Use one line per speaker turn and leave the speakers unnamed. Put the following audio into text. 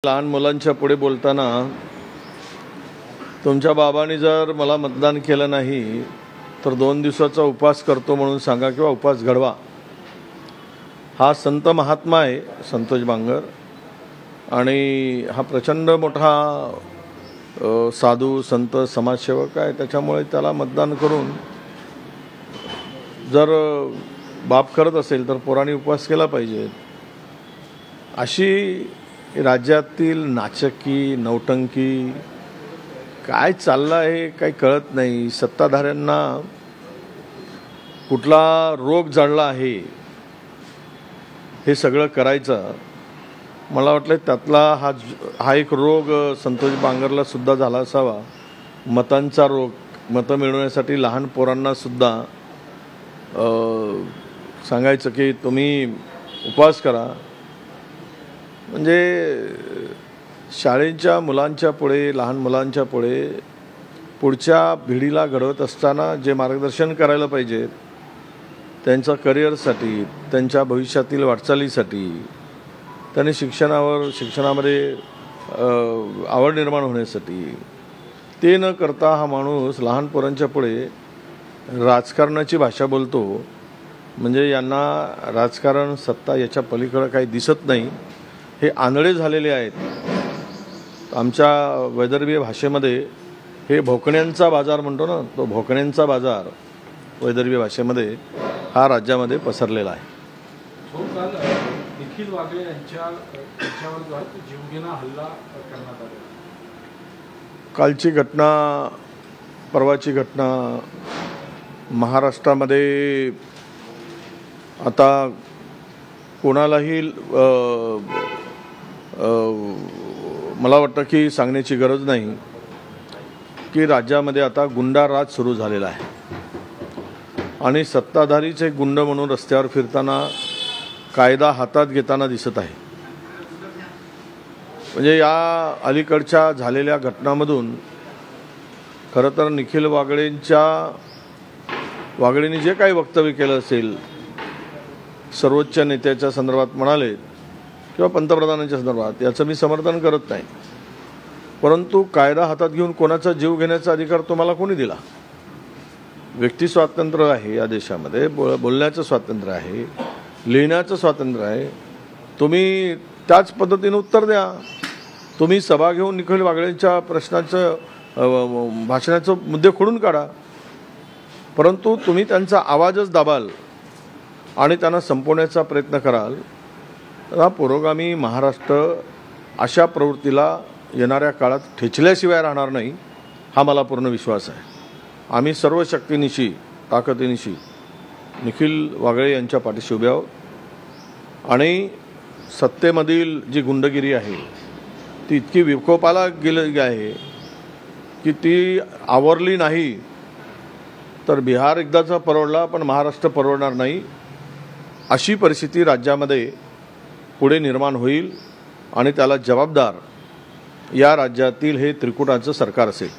लहान मुलांच्या पुढे बोलताना तुमच्या बाबांनी जर मला मतदान केलं नाही तर 2 दिवसाचा उपवास करतो म्हणून सांगा किंवा उपवास घडवा। हा संत महात्मा आहे संतोष बांगर, आणि हा प्रचंड मोठा साधू संत समाजसेवक आहे। त्याच्यामुळे त्याला मतदान करून जर बाप करत असेल तर पोरांनी उपवास केला पाहिजे। अशी राज्यातील नाचकी नौटंकी काय चाललं आहे काही कळत नाही। सत्ताधाऱ्यांना कुठला रोग जडला आहे हे सगळं करायचं। मला वाटलं त्यातला हा एक रोग संतोष बांगरला सुद्धा झाला असावा, मतांचा रोग। मतं मिळवण्यासाठी लहान पोरांना सुद्धा सांगायचं की तुम्ही उपवास करा। म्हणजे शाळेच्या मुलांच्या पुढे लहान मुलांच्या पुढे पुढच्या पिढीला घडवत असताना जे मार्गदर्शन करायला पाहिजे त्यांच्या करिअरसाठी, त्यांच्या भविष्यातील वाटचालीसाठी, त्यांनी शिक्षणामध्ये आवड निर्माण होण्यासाठी ते न करता हा माणूस लहान पोरांच्या पुढे राजकारणाची भाषा बोलतो। म्हणजे यांना राजकारण सत्ता याच्या पलीकडे काही दिसत नाही, हे आंधळे झालेले आहेत। आमच्या वैदर्भीय भाषेमध्ये हे भोकण्यांचा बाजार म्हणतो ना, तो भोकण्यांचा बाजार वैदर्भीय भाषेमध्ये हा राज्यामध्ये पसरलेला आहे।
निखिल वागळे यांच्यावर जीवघेणा हल्ला करण्यात आला।
कालची घटना, परवाची घटना महाराष्ट्रामध्ये आता कोणालाही मला वाटतं की सांगण्याची गरज नाही की राज्यामध्ये आता गुंडाराज सुरू झालेला आहे, आणि सत्ताधारीच एक गुंड म्हणून रस्त्यावर फिरताना कायदा हातात घेताना दिसत आहे। म्हणजे या अलीकडच्या झालेल्या घटनांमधून खरं तर निखिल वागळेंनी जे काही वक्तव्य केलं असेल, सर्वोच्च नेत्याच्या संदर्भात म्हणाले किंवा पंतप्रधानांच्या संदर्भात, याचं मी समर्थन करत नाही। परंतु कायदा हातात घेऊन कोणाचा जीव घेण्याचा अधिकार तुम्हाला कोणी दिला? व्यक्ती स्वातंत्र्य आहे या देशामध्ये, बोलण्याचं स्वातंत्र्य आहे, लिहिण्याचं स्वातंत्र्य आहे। तुम्ही त्याच पद्धतीने उत्तर द्या। तुम्ही सभा घेऊन निखिल वागळेंच्या प्रश्नाचं भाषणाचं मुद्दे खोडून काढा, परंतु तुम्ही त्यांचा आवाजच दाबाल आणि त्यांना संपवण्याचा प्रयत्न कराल तर हा पुरोगामी महाराष्ट्र अशा प्रवृत्तीला येणाऱ्या काळात ठेचल्याशिवाय राहणार नाही, हा मला पूर्ण विश्वास आहे। आम्ही सर्व शक्तीनिशी ताकदीनिशी निखिल वागळे यांच्या पाठीशी उभे आहोत, आणि सत्तेमधील जी गुंडगिरी आहे ती इतकी विकोपाला गेली आहे की ती आवरली नाही तर बिहार एकदाचा परवडला पण महाराष्ट्र परवडणार नाही, अशी परिस्थिती राज्यामध्ये पुढे निर्माण होईल, आणि त्याला जबाबदार या राज्यातील हे त्रिकुटाचं सरकार असेल।